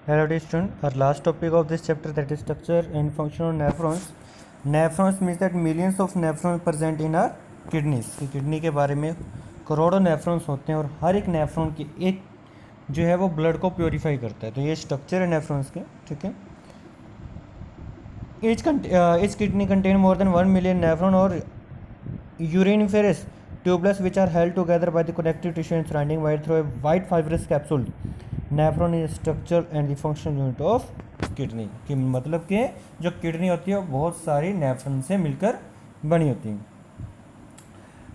Hello dear student, our last topic of this chapter, that is structure and function of nephrons. Nephrons means that millions of nephrons present in our kidneys. Kidney के बारे में करोड़ों nephrons होते हैं और हर एक nephron की एक जो है वो ब्लड को प्योरीफाई करता है. तो ये स्ट्रक्चर है नेफ्रॉन्स के. ठीक है. each kidney contain more than 1 million nephron or uriniferous tubulus which are held together by the connective tissue and surrounding wire through a white fibrous capsule. Nephron is structure and the functional unit of kidney. कि मतलब कि जो kidney होती है वो बहुत सारी nephron से मिलकर बनी होती है.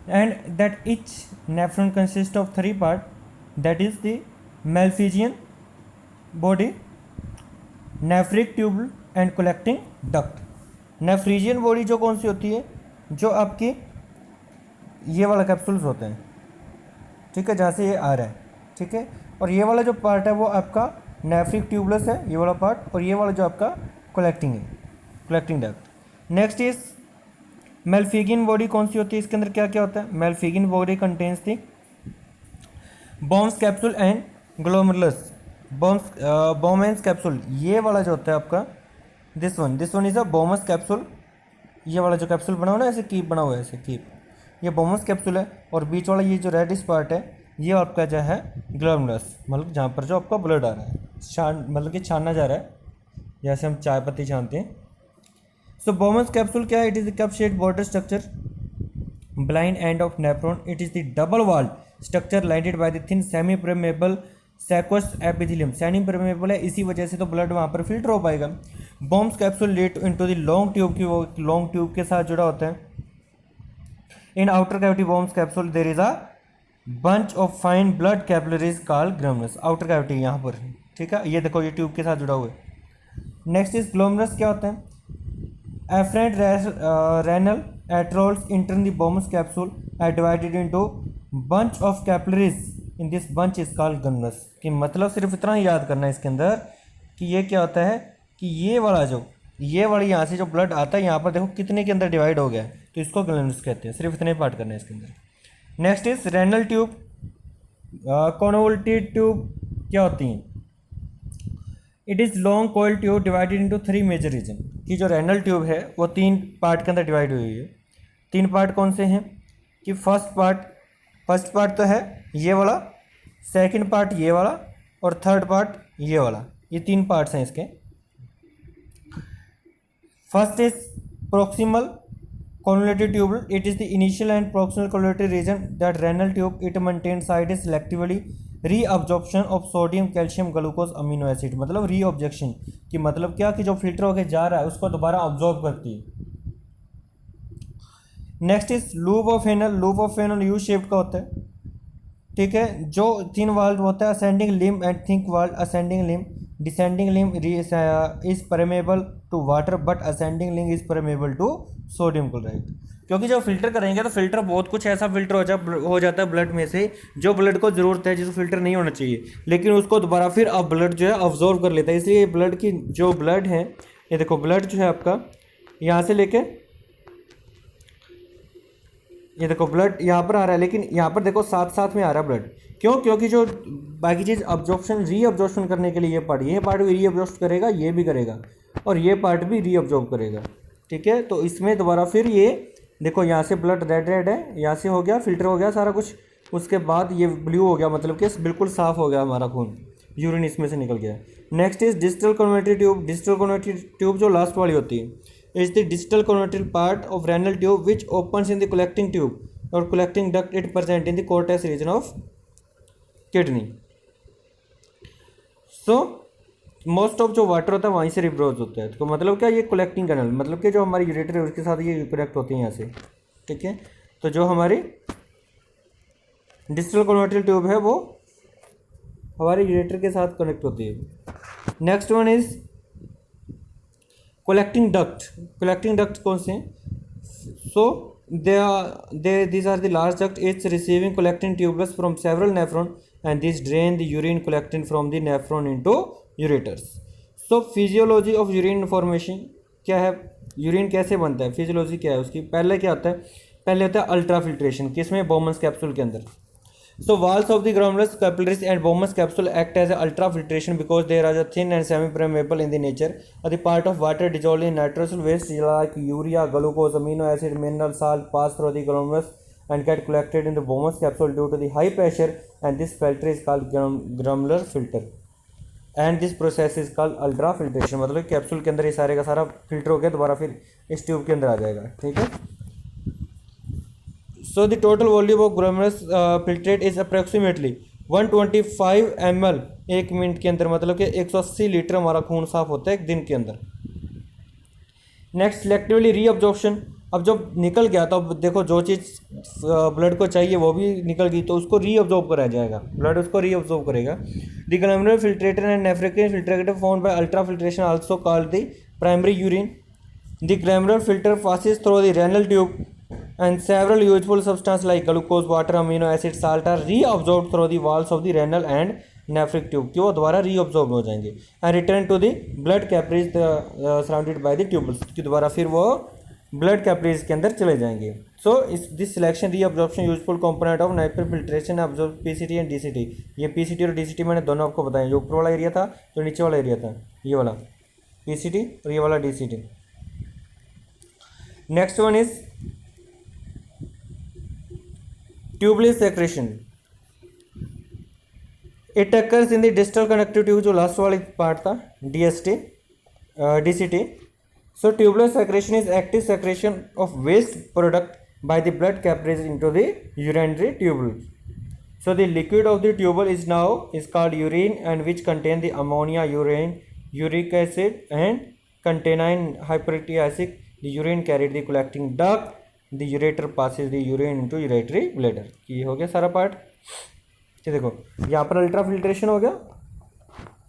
And that each nephron consist of 3 part, that is the malpighian body, nephric tubule and collecting duct. नेफ्रिजियन बॉडी जो कौन सी होती है, जो आपकी ये वाला कैप्सूल्स होते हैं. ठीक है, जहाँ से ये आ रहा है. ठीक है, और ये वाला जो पार्ट है वो आपका नेफ्रिक ट्यूबलस है, ये वाला पार्ट, और ये वाला जो आपका कलेक्टिंग है, collecting duct. Next is malpighian body. कौन सी होती है, इसके अंदर क्या क्या होता है. Malpighian body contains the Bowman's capsule and glomerulus. Bowman's capsule, ये वाला जो होता है आपका, this one is a Bowman's capsule. ये वाला जो कैप्सूल बना हुआ है ना, ऐसे कीप बना हुआ है, ऐसे कीप, ये बोमस कैप्सूल है. और बीच वाला ये जो रेडिश पार्ट है, ये आपका जो है ग्लोमेरुलस, मतलब जहाँ पर जो आपका ब्लड आ रहा है, मतलब कि छाना जा रहा है, जैसे हम चाय पत्ती छानते हैं. सो बोमस कैप्सूल क्या है, it is the cup shaped border structure blind end of nephron. It is the double walled structure lighted by the thin semi permeable squamous epithelium. Semi permeable है, इसी वजह से तो ब्लड वहाँ पर फिल्टर हो पाएगा. Bowman's capsule lead into the long tube, की वो लॉन्ग ट्यूब के साथ जुड़ा होता है. In outer cavity Bowman's capsule there is a bunch of fine blood capillaries called glomerulus. Outer cavity यहाँ पर. ठीक है, ये देखो, ये ट्यूब के साथ जुड़ा हुआ है. Next is glomerulus. क्या होता है, afferent renal arterioles enter the Bowman's capsule are divided into bunch of capillaries. In this bunch is called glomerulus. कि मतलब सिर्फ इतना ही याद करना है इसके अंदर कि ये क्या होता है, कि ये वाली यहाँ से जो ब्लड आता है, यहाँ पर देखो कितने के अंदर डिवाइड हो गया है, तो इसको ग्लोमेरुलस कहते हैं. सिर्फ इतने पार्ट करना है इसके अंदर. Next is renal tube. Convoluted tube क्या होती हैं, it is long coil tube divided into 3 major region. कि जो रेनल ट्यूब है वो 3 पार्ट के अंदर डिवाइड हुई है. 3 पार्ट कौन से हैं, कि फर्स्ट पार्ट तो है ये वाला, सेकंड पार्ट ये वाला, और थर्ड पार्ट ये वाला. ये 3 पार्ट्स हैं इसके. First is proximal convoluted tubule. It is the initial and proximal convoluted region that renal tube. It maintains side selectively reabsorption of sodium, calcium, glucose, amino acid. मतलब reabsorption कि मतलब क्या, कि जो फिल्टर होके जा रहा है उसको दोबारा अब्जॉर्ब करती है. Next is loop of anal. Loop of anal U shape का होता है. ठीक है, जो 3 वाल्व होता है, ascending limb and thick valve. Ascending limb, descending limb is permeable to water but ascending limb is permeable to sodium chloride. क्योंकि जब फिल्टर करेंगे तो फिल्टर बहुत कुछ ऐसा फिल्टर हो जाता है ब्लड में से, जो ब्लड को ज़रूरत है, जिसको फिल्टर नहीं होना चाहिए, लेकिन उसको दोबारा फिर अब ब्लड जो है अब्जॉर्व कर लेता है. इसलिए ब्लड की जो ब्लड है, ये देखो ब्लड जो है आपका यहाँ से लेके, ये देखो ब्लड यहाँ पर आ रहा है, लेकिन यहाँ पर देखो साथ साथ में आ रहा है ब्लड. क्यों, क्योंकि जो बाकी चीज़ रीअब्जॉर्प्शन करने के लिए ये पार्ट भी रीअब्जॉर्ब करेगा, ये भी करेगा, और ये पार्ट भी रीअब्जॉर्ब करेगा. ठीक है, तो इसमें दोबारा फिर ये देखो, यहाँ से ब्लड रेड है, यहाँ से हो गया, फिल्टर हो गया सारा कुछ, उसके बाद ये ब्लू हो गया, मतलब कि बिल्कुल साफ़ हो गया हमारा खून, यूरिन इसमें से निकल गया. Next is distal converted tube. Distal converted tube जो लास्ट वाली होती है, is the distal converted part of renal tube which opens in the collecting tube और collecting duct. It present in the cortex region of kidney. So most of जो water होता है वहीं से रिब्रोज होता है. तो मतलब क्या, ये कलेक्टिंग कैनल, मतलब कि जो हमारी यूरेटर है उसके साथ ये कनेक्ट होती है यहाँ से. ठीक है, तो जो हमारी डिस्टल कन्वर्टेड ट्यूब है वो हमारे यूरेटर के साथ कनेक्ट होती है. Next one is collecting duct. Collecting duct कौन से हैं, सो these are the large duct each receiving collecting tubulus from several nephron and these drain the urine collected from the nephron into ureters. So physiology of urine formation क्या है, urine कैसे बनता है, physiology क्या है उसकी. पहले क्या होता है, पहले होता है अल्ट्रा फिल्ट्रेशन, किसमें, बोमन्स कैप्सूल के अंदर. So walls of the glomerulus, capillaries and Bowman's capsule act as a ultrafiltration because they are thin and semi-permeable in the nature. Are the part of water dissolved in nitrous waste like urea, glucose, amino acid, mineral salt pass through the glomerulus and get collected in the Bowman's capsule due to the high pressure, and this filter is called glomerular filter. And this process is called ultra filtration, मतलब capsule के अंदर ये सारे का सारा filter हो गया, दोबारा फिर इस ट्यूब के अंदर आ जाएगा, ठीक है। So the total volume of glomerulus filtrate is approximately 125 ml एक मिनट के अंदर, मतलब कि 180 लीटर हमारा खून साफ होता है एक दिन के अंदर। नेक्स्ट सिलेक्टिवली रीअब्जॉर्प्शन, अब जब निकल गया तो अब देखो जो चीज़ ब्लड को चाहिए वो भी निकल गई तो उसको रीअब्जॉर्ब कराया जाएगा, ब्लड उसको रीअब्जॉर्ब करेगा। The glomerular filtrate and nephric filtrate found by ultra filtration also called the primary urine. The glomerular filter passes through the renal tube and several useful substances like glucose, water, amino acid, salt are reabsorbed through the walls of the renal and nephric tube कि वो दोबारा reabsorb हो जाएंगे and return to the blood capillaries surrounded by the tubules, कि दोबारा फिर वो blood capillaries के अंदर चले जाएंगे। सो इस this selection reabsorption useful component of NIPER filtration absorb PCT and DCT. ये पीसीटी और डीसीटी मैंने दोनों आपको बताया, जो ऊपर वाला एरिया था जो नीचे वाला एरिया था, ये वाला पीसीटी और ये वाला DCT. Next one is tubular secretion. It occurs in the distal connective tube, जो लास्ट वाली पार्ट था DST DCT. So tubular secretion is active secretion of waste product by the blood capillaries into the urinary tubule. So the liquid of the tubule is now is called urine and which contain the ammonia, urine, uric acid and creatinine hippuric acid. The urine carried the collecting duct, the ureter passes the urine into urinary bladder. ये हो गया सारा part. ये देखो यहाँ पर ultra filtration हो गया,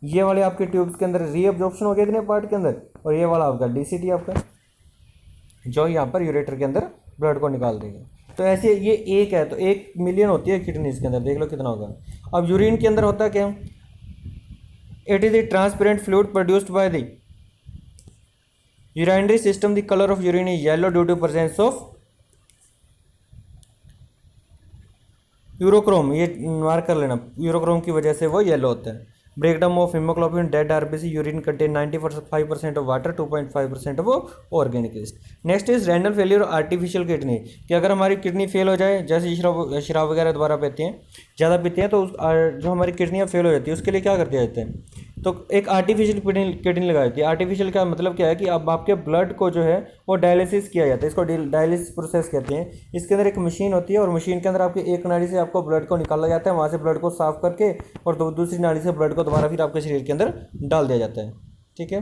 ये वाले आपके ट्यूब्स के अंदर रीअब्जॉर्प्शन हो गया इतने पार्ट के अंदर, और ये वाला आपका डीसीटी आपका जो यहाँ पर यूरेटर के अंदर ब्लड को निकाल देगा। तो ऐसे ये एक है तो 1 मिलियन होती है किडनीज के अंदर, देख लो कितना होगा। अब यूरिन के अंदर होता है क्या, it is a transparent fluid produced by the urinary system. The colour of urine is yellow due to presence of urochrome, ये मार्क कर लेना, यूरोक्रोम की वजह से वो येलो होता है। Breakdown of haemoglobin, dead RBC, urine contain 95% of water, 2.5% of organic waste. Next is renal failure, artificial kidney, कि अगर हमारी किडनी फेल हो जाए, जैसे शराब वगैरह दोबारा पीते हैं, ज़्यादा पीते हैं, तो जो हमारी किडनियाँ फेल हो जाती है उसके लिए क्या कर दिया जाता है, तो एक आर्टिफिशियल किडनी लगाई जाती है। आर्टिफिशियल का मतलब क्या है कि अब आपके ब्लड को जो है वो डायलिसिस किया जाता है, इसको डायलिसिस प्रोसेस कहते हैं। इसके अंदर एक मशीन होती है और मशीन के अंदर आपके एक नाली से आपको ब्लड को निकाला जाता है, वहाँ से ब्लड को साफ करके और दूसरी नाली से ब्लड को दोबारा फिर आपके शरीर के अंदर डाल दिया जाता है, ठीक है।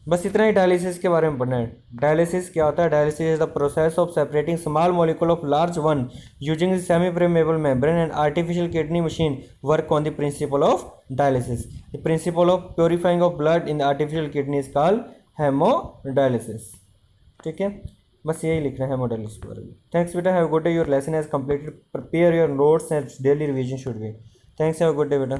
बस इतना ही डायलिसिस के बारे में पढ़ना है। डायलिसिस क्या होता है, dialysis is the process of separating small molecule of large one using the semi permeable membrane and artificial kidney machine work on the principle of dialysis. The principle of purifying of blood in the artificial kidney is called hemodialysis, ठीक है। बस यही लिखना है hemodialysis के बारे में। Thanks बेटा, have good day, your lesson has completed, prepare your notes and daily revision should be. Thanks, have good day बेटा।